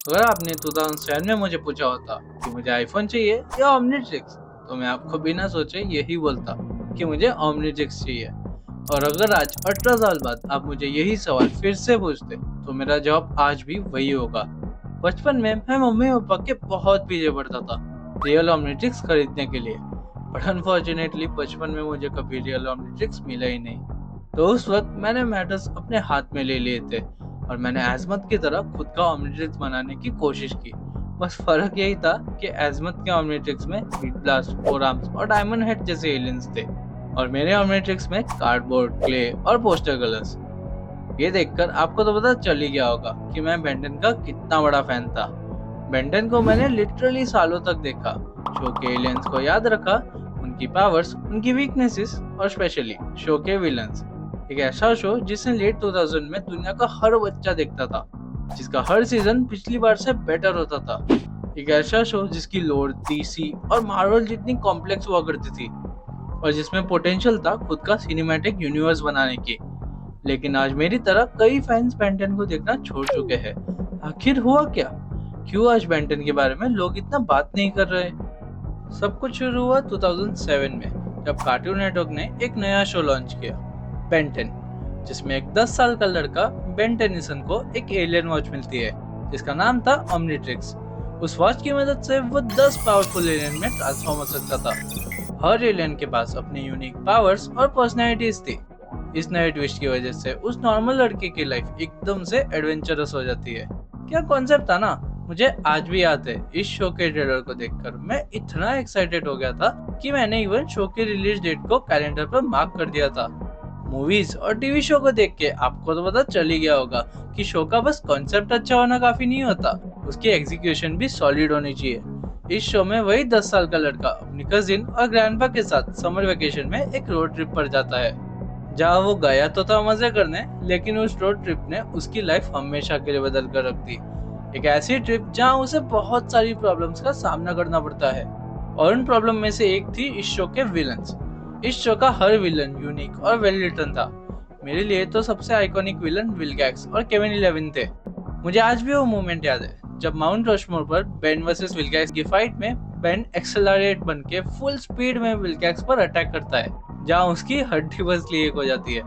अगर आपने 2007 में मुझे पूछा होता कि मुझे आईफोन चाहिए या ओमनिट्रिक्स, तो मैं आपको बिना सोचे यही बोलता कि मुझे ओमनिट्रिक्स चाहिए। और अगर आज 18 साल बाद आप मुझे यही सवाल फिर से पूछते, तो मेरा जवाब आज भी वही होगा। बचपन में मैं मम्मी पापा के बहुत पीछे पड़ता था रियल ओमनिट्रिक्स खरीदने के लिए, बट अनफॉर्चुनेटली बचपन में मुझे कभी रियल ओमनिट्रिक्स मिला ही नहीं। तो उस वक्त मैंने मैटर्स अपने हाथ में ले लिए थे और मैंने एज़मत की तरह खुद का ओमनिट्रिक्स बनाने की कोशिश की। बस फ़र्क यही था कि एज़मत के ओमनिट्रिक्स में हीट ब्लास्ट, फोर आर्म्स और डायमंड हेड जैसे एलियंस थे, और मेरे ओमनिट्रिक्स में कार्डबोर्ड, क्ले और पोस्टर कलर्स। ये देखकर आपको तो पता चल ही गया होगा कि मैं बेंटन का कितना बड़ा फैन था। बेंटन को मैंने लिटरली सालों तक देखा, शो के एलियंस को याद रखा, उनकी पावर्स, उनकी वीकनेसेस और स्पेशली शो के विलन्स। एक ऐसा शो जिसे लेट 2000 में दुनिया का हर बच्चा देखता था, जिसका हर सीजन पिछली बार से बेटर होता था। एक ऐसा शो जिसकी लोर डीसी और मार्वल जितनी कॉम्प्लेक्स हुआ करती थी और जिसमें पोटेंशियल था खुद का सिनेमैटिक यूनिवर्स बनाने की। लेकिन आज मेरी तरह कई फैंस बेंटन को देखना छोड़ चुके हैं। आखिर हुआ क्या? क्यों आज बेंटन के बारे में लोग इतना बात नहीं कर रहे? सब कुछ शुरू हुआ 2007 में, जब कार्टून नेटवर्क ने एक नया शो लॉन्च किया, बेंटन, जिसमें एक 10 साल का लड़का बेन टेनिसन को एक एलियन वॉच मिलती है जिसका नाम था ओमनिट्रिक्स। उस वॉच की मदद से वो 10 पावरफुल एलियन में ट्रांसफॉर्म हो सकता था। हर एलियन के पास अपनी यूनिक पावर्स और पर्सनैलिटीज थी। इस नए ट्विस्ट की वजह से उस नॉर्मल लड़के की लाइफ एकदम से एडवेंचरस हो जाती है। क्या कॉन्सेप्ट था ना, मुझे आज भी याद है। इस शो के ट्रेलर को देखकर मैं इतना एक्साइटेड हो गया था कि मैंने इवन शो की रिलीज डेट को कैलेंडर पर मार्क कर दिया था। मूवीज और टीवी शो को देख के आपको तो पता चल ही गया होगा कि शो का बस कॉन्सेप्ट अच्छा होना काफी नहीं होता, उसकी एग्जीक्यूशन भी सॉलिड होनी चाहिए। इस शो में वही 10 साल का लड़का अपनी कजिन और ग्रैंडपा के साथ समर वेकेशन में एक रोड ट्रिप पर जाता है, जहाँ वो गया तो था मजे करने, लेकिन उस रोड ट्रिप ने उसकी लाइफ हमेशा के लिए बदल कर रख दी। एक ऐसी ट्रिप जहाँ उसे बहुत सारी प्रॉब्लम्स का सामना करना पड़ता है, और उन प्रॉब्लम में से एक थी इस शो के विलन्स। इस शो का हर विलन यूनिक और वेल रिटन था। मेरे लिए तो सबसे आइकॉनिक विलन विलगैक्स और केविन 11 थे। मुझे आज भी वो मोमेंट याद है जब माउंट रशमोर पर बेन वर्सेस विलगैक्स की फाइट में बेन एक्सेलरेट बन के फुल स्पीड में विलगैक्स पर अटैक करता है, जहाँ उसकी हड्डी बसली एक हो जाती है।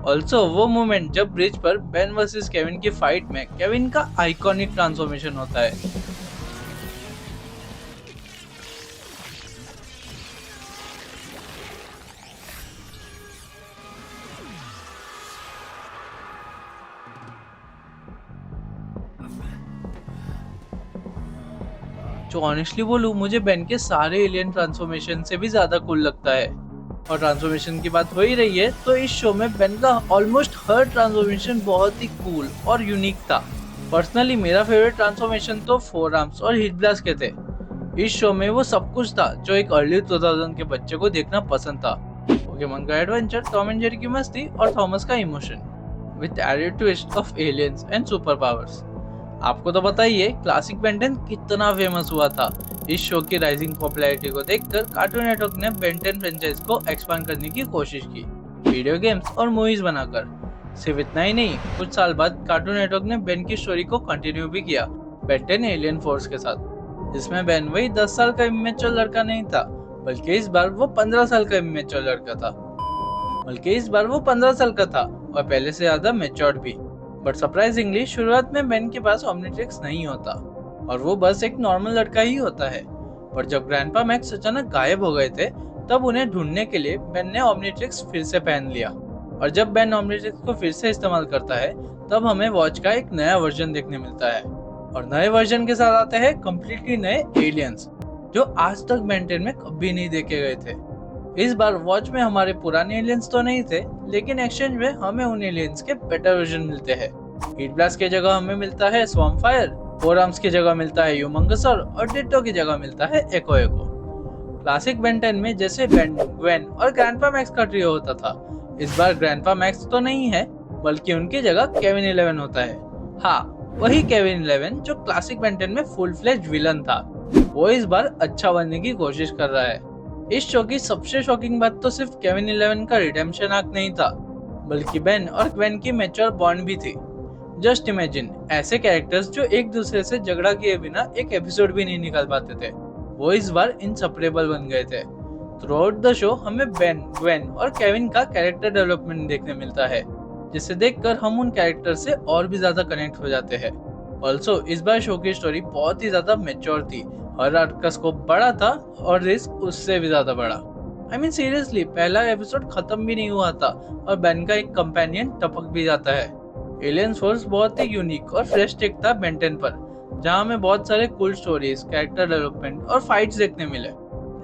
ऑल्सो वो मोमेंट जब ब्रिज पर बेन वर्सेस केविन की फाइट में केविन का आइकॉनिक ट्रांसफॉर्मेशन होता है। जो ऑनेस्टली बोलूं, मुझे बेन के सारे एलियन ट्रांसफॉर्मेशन से भी ज्यादा कूल लगता है। और ट्रांसफॉर्मेशन की बात हो ही रही है, तो इस शो में बेन का ऑलमोस्ट हर ट्रांसफॉर्मेशन बहुत ही कूल और यूनिक था। पर्सनली मेरा फेवरेट ट्रांसफॉर्मेशन तो फोर आर्म्स और हीट ब्लास्ट के थे। इस शो में वो सब कुछ था जो एक अर्ली 2000 के बच्चे को देखना पसंद था। पोकेमॉन का एडवेंचर, टॉम एंड जेरी की मस्ती और थॉमस का emotion with added twist of aliens and super powers. आपको तो पता ही है क्लासिक बेंटन कितना फेमस हुआ था। इस शो की राइजिंग पॉपुलैरिटी को देखकर कार्टून नेटवर्क ने बेंटन फ्रेंचाइज को एक्सपांड करने की कोशिश की, वीडियो गेम्स और मूवीज बनाकर। सिर्फ इतना ही नहीं, कुछ साल बाद कार्टून नेटवर्क ने बेन की स्टोरी को कंटिन्यू भी किया, बेंटन एलियन फोर्स के साथ, जिसमें बेन वही 10 साल का इमेच्योर लड़का नहीं था, बल्कि इस बार वो 15 साल का इमेच्योर लड़का था। बल्कि इस बार वो 15 साल का था और पहले से ज्यादा मैच्योर्ड भी। बट सरप्राइजिंगली शुरुआत में बेन के पास ओमनिट्रिक्स नहीं होता और वो बस एक नॉर्मल लड़का ही होता है। पर जब ग्रैंडपा मैक्स अचानक गायब हो गए थे, तब उन्हें ढूंढने के लिए बेन ने ओमनिट्रिक्स फिर से पहन लिया। और जब बेन ओमनिट्रिक्स को फिर से इस्तेमाल करता है, तब हमें वॉच का एक नया वर्जन देखने मिलता है। और नए वर्जन के साथ आते हैं कम्प्लीटली नए एलियंस, जो आज तक बेंटन में कभी नहीं देखे गए थे। इस बार वॉच में हमारे पुराने एलियंस तो नहीं थे, लेकिन एक्सचेंज में हमें उन एलियंस के बेटर वर्जन मिलते हैं। हीट ब्लास्ट की जगह हमें मिलता है स्वॉर्म फायर, फोर आर्म्स की जगह मिलता है ह्यूमंगसर और डिट्टो की जगह मिलता है एको एको। क्लासिक बेंटन में जैसे बेन, ग्वेन और ग्रैंडपा मैक्स का ट्रियो होता था, इस बार ग्रैंडपा मैक्स तो नहीं है, बल्कि उनकी जगह केविन 11 होता है। हाँ, वही केविन 11 जो क्लासिक बेंटन में फुल फ्लेज विलन था। वो इस बार अच्छा बनने की कोशिश कर रहा है। इस शो की सबसे शॉकिंग बात तो सिर्फ केविन 11 का रिडेम्पशन आर्क नहीं था, बल्कि बेन और ग्वेन की मैच्योर बॉन्ड भी थी। जस्ट इमेजिन, ऐसे कैरेक्टर्स जो एक दूसरे से झगड़ा किए बिना एक एपिसोड भी नहीं निकाल पाते थे, वो इस बार इनसेपरेबल बन गए थे। थ्रू आउट द शो हमें बेन, ग्वेन और केविन का कैरेक्टर डेवलपमेंट देखने मिलता है, जिसे देखकर हम उन कैरेक्टर से और भी ज्यादा कनेक्ट हो जाते हैं। ऑल्सो इस बार शो की स्टोरी बहुत ही ज्यादा मैच्योर थी, हर आर्क का स्कोप बड़ा था और रिस्क उससे भी ज्यादा बड़ा। आई मीन सीरियसली, पहला एपिसोड खत्म भी नहीं हुआ था और बेन का एक कंपेनियन टपक भी जाता है। एलियन फोर्स बहुत ही यूनिक और फ्रेश टेक था बेन 10 पर, जहां हमें बहुत सारे कूल स्टोरीज, कैरेक्टर डेवलपमेंट और फाइट्स देखने मिले।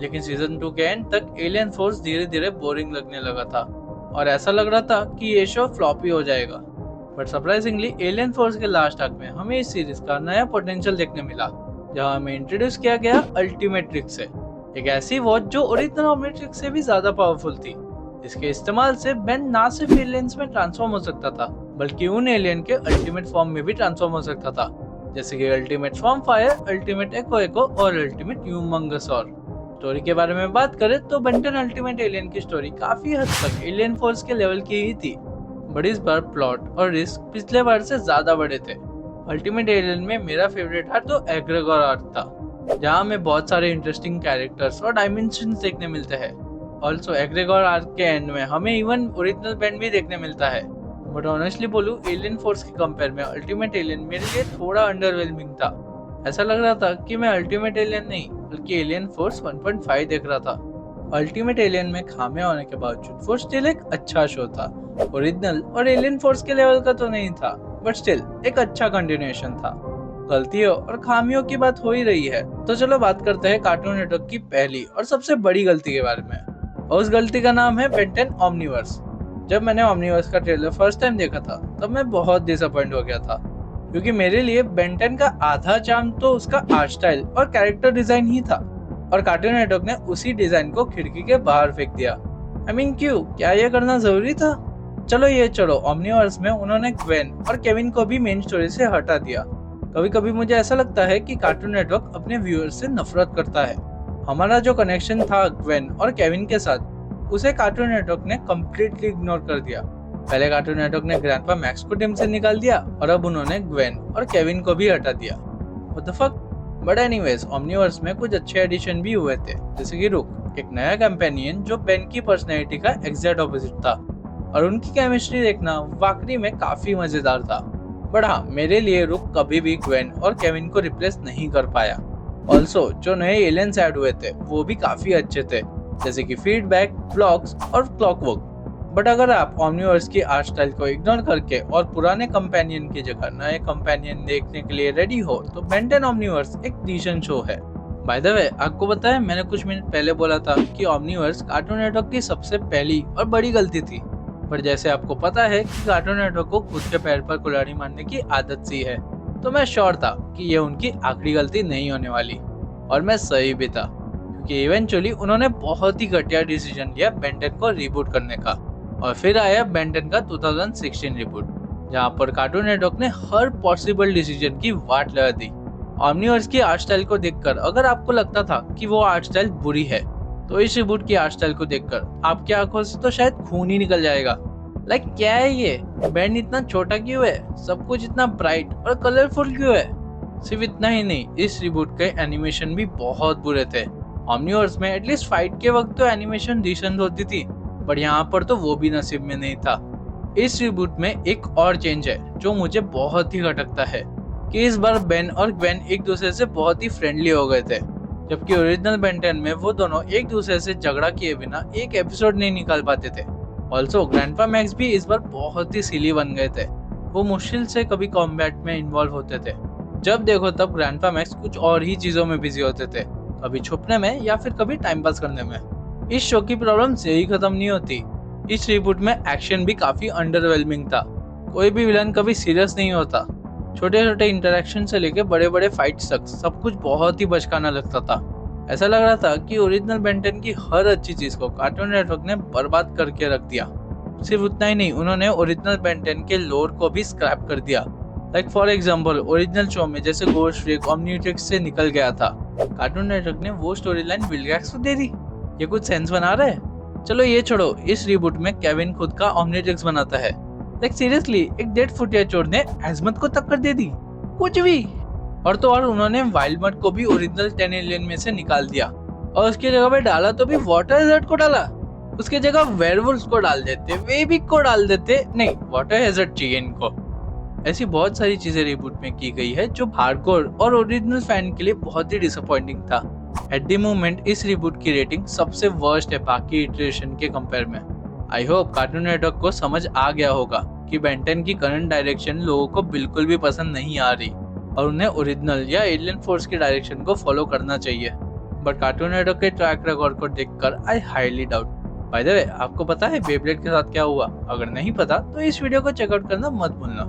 लेकिन सीजन 2 के एंड तक एलियन फोर्स धीरे धीरे बोरिंग लगने लगा था और ऐसा लग रहा था कि ये शो फ्लॉप ही हो जाएगा। बट सरप्राइजिंगली एलियन फोर्स के लास्ट आर्क में हमें इस सीरीज का नया पोटेंशियल देखने मिला, जहां हमें इंट्रोड्यूस किया गया अल्टीमेट्रिक्स से, एक ऐसी वॉच जो ओरिजिनल ओमनिट्रिक्स से भी ज्यादा पावरफुल थी। इसके इस्तेमाल से बेन ना सिर्फ एलियंस में ट्रांसफॉर्म हो सकता था, बल्कि उन एलियन के अल्टीमेट फॉर्म में भी ट्रांसफॉर्म हो सकता था, जैसे कि अल्टीमेट फॉर्म फायर, अल्टीमेट एको एको और अल्टीमेट ह्यूमंगसॉर। स्टोरी के बारे में बात करें तो बेन 10 अल्टीमेट एलियन की स्टोरी काफी हद तक एलियन फोर्स के लेवल की ही थी, बट इस बार प्लॉट और रिस्क पिछले बार से ज्यादा बड़े थे। अल्टीमेट एलियन में मेरा फेवरेट आर्क तो एग्रेगोर आर्क था, जहाँ हमें बहुत सारे इंटरेस्टिंग कैरेक्टर्स और डायमेंशंस देखने मिलते हैं। ऑल्सो एग्रेगोर आर्क के एंड में हमें इवन ओरिजिनल बेन भी देखने मिलता है। बट ऑनेस्टली बोलूं, एलियन फोर्स के कंपेयर में अल्टीमेट एलियन मेरे लिए थोड़ा अंडरवेलमिंग था। ऐसा लग रहा था कि मैं अल्टीमेट एलियन नहीं बल्कि एलियन फोर्स 1.5 देख रहा था। अल्टीमेट एलियन में खामियां होने के बावजूद वो स्टिल एक अच्छा शो था। ओरिजिनल और एलियन फोर्स के लेवल का तो नहीं था, बट स्टिल एक अच्छा कंटिन्यूएशन था। गलतियों और खामियों की बात हो ही रही है, तो चलो बात करते हैं कार्टून नेटवर्क की पहली और सबसे बड़ी गलती के बारे में। और उस गलती का नाम है बेन 10 ओमनीवर्स। जब मैंने ओमनीवर्स का ट्रेलर फर्स्ट टाइम देखा था, तब मैं बहुत डिसअपॉइंट हो गया था, क्योंकि मेरे लिए बेन 10 का आधा चार्म तो उसका आर्ट स्टाइल और कैरेक्टर डिजाइन ही था, और कार्टून नेटवर्क ने उसी डिजाइन को खिड़की के बाहर फेंक दिया। आई मीन क्यों? क्या ये करना जरूरी था? चलो ये छोड़ो, ओमनीवर्स में उन्होंने ग्वेन और केविन को भी मेन स्टोरी से हटा दिया। कभी कभी मुझे ऐसा लगता है कि कार्टून नेटवर्क अपने व्यूअर्स से नफरत करता है। हमारा जो कनेक्शन था ग्वेन और केविन के साथ, उसे कार्टून नेटवर्क ने कम्प्लीटली इग्नोर कर दिया। पहले कार्टून नेटवर्क ने ग्रैंडपा मैक्स को टीम से निकाल दिया और अब उन्होंने ग्वेन और केविन को भी हटा दिया। What the fuck? But anyways, Omniverse में कुछ अच्छे एडिशन भी हुए थे, जैसे कि रुक, एक नया कंपेनियन जो बेन की पर्सनैलिटी का एग्जैक्ट ऑपोजिट था, और उनकी केमिस्ट्री देखना वाकई में काफी मजेदार था। बट हाँ, मेरे लिए रुक कभी भी ग्वेन और केविन को रिप्लेस नहीं कर पाया। ऑल्सो जो नए एलियंस ऐड हुए थे वो भी काफी अच्छे थे, जैसे कि फीडबैक, ब्लॉक्स और क्लॉकवर्क। बट अगर आप ओमनीवर्स की आर्ट स्टाइल को इग्नोर करके और पुराने कंपेनियन की जगह नए कंपेनियन देखने के लिए रेडी हो, तो बेन 10 ओमनीवर्स एक डिसेंट शो है। बाय द वे, आपको पता है मैंने कुछ मिनट पहले बोला था कि ओमनीवर्स कार्टून नेटवर्क की सबसे पहली और बड़ी गलती थी, पर जैसे आपको पता है कि कार्टून नेटवर्क को खुद के पैर पर कुल्हाड़ी मारने की आदत सी है, तो मैं श्योर था कि ये उनकी आखिरी गलती नहीं होने वाली, और मैं सही भी था, क्योंकि इवेंचुअली उन्होंने बहुत ही घटिया डिसीजन लिया बेन 10 को रिबूट करने का। और फिर आया बेन 10 का 2016 रिबूट, जहाँ पर कार्टून नेटवर्क ने हर पॉसिबल डिसीजन की वाट लगा दी। ओमनीवर्स की आर्ट स्टाइल को देखकर अगर आपको लगता था कि वो आर्ट स्टाइल बुरी है, तो इस रिबूट की आर्ट स्टाइल को देखकर आपकी आंखों से तो शायद खून ही निकल जाएगा। लाइक क्या है ये? बेन इतना छोटा क्यों है? सब कुछ इतना ब्राइट और कलरफुल क्यों है? सिर्फ इतना ही नहीं, इस रिबूट के एनिमेशन भी बहुत बुरे थे। ओमनीवर्स में एटलीस्ट फाइट के वक्त तो एनिमेशन डिसेंट होती थी, पर यहाँ पर तो वो भी नसीब में नहीं था। इस रिबूट में एक और चेंज है जो मुझे बहुत ही खटकता है, कि इस बार बेन और ग्वेन एक दूसरे से बहुत ही फ्रेंडली हो गए थे, जबकि ओरिजिनल बेन 10 में वो दोनों एक दूसरे से झगड़ा किए बिना एक एपिसोड नहीं निकाल पाते थे। ऑल्सो ग्रैंडपा मैक्स भी इस बार बहुत ही सिली बन गए थे। वो मुश्किल से कभी कॉम्बैट में इन्वॉल्व होते थे। जब देखो तब ग्रैंडपा मैक्स कुछ और ही चीजों में बिजी होते थे, कभी छुपने में या फिर कभी टाइम पास करने में। इस शो की प्रॉब्लम से ही खत्म नहीं होती। इस रिबूट में एक्शन भी काफी अंडरवेलमिंग था। कोई भी विलन कभी सीरियस नहीं होता। छोटे छोटे इंटरेक्शन से लेके बड़े बड़े फाइट्स तक सब कुछ बहुत ही बचकाना लगता था। ऐसा लग रहा था कि ओरिजिनल बेन 10 की हर अच्छी चीज को कार्टून नेटवर्क ने बर्बाद करके रख दिया। सिर्फ उतना ही नहीं, उन्होंने ओरिजिनल बेन 10 के लोर को भी स्क्रैप कर दिया। Like for example, original show में जैसे गोस्ट रिक ओमनिट्रिक्स से निकल गया था, कार्टून नेटवर्क ने वो स्टोरी लाइन विल्गैक्स को दे दी। ये कुछ सेंस बना रहा है? चलो ये छोड़ो, इस रिबूट में केविन खुद का ओमनिट्रिक्स बनाता है, लाइक सीरियसली, एक डेड फुटिया चोर ने एजमत को टक्कर दे दी, कुछ भी। और तो और उन्होंने वाइल्ड मड को भी ओरिजिनल 10 एलियन में से निकाल दिया और उसकी जगह पे डाला तो भी वाटर हैजर्ड को डाला। उसके जगह वेयरवुल्व्स को डाल देते, वेबिक को डाल देते, नहीं वाटर हैजर्ड चाहिए इनको। ऐसी बहुत सारी चीजें रिबूट में की गई है जो हार्डकोर और ओरिजिनल फैन के लिए बहुत ही डिसअपॉइंटिंग था। एट द मोमेंट इस रिबूट की रेटिंग सबसे वर्स्ट है बाकी इटरेशन के कंपेयर में। आई होप कार्टून नेटवर्क को समझ आ गया होगा कि बेन 10 की करंट डायरेक्शन लोगों को बिल्कुल भी पसंद नहीं आ रही और उन्हें ओरिजिनल या एलियन फोर्स की डायरेक्शन को फॉलो करना चाहिए। बट कार्टून नेटवर्क के ट्रैक रिकॉर्ड को देखकर I highly doubt. By the way, आपको पता है बेब्लेड के साथ क्या हुआ? अगर नहीं पता तो इस वीडियो को चेकआउट करना मत भूलना।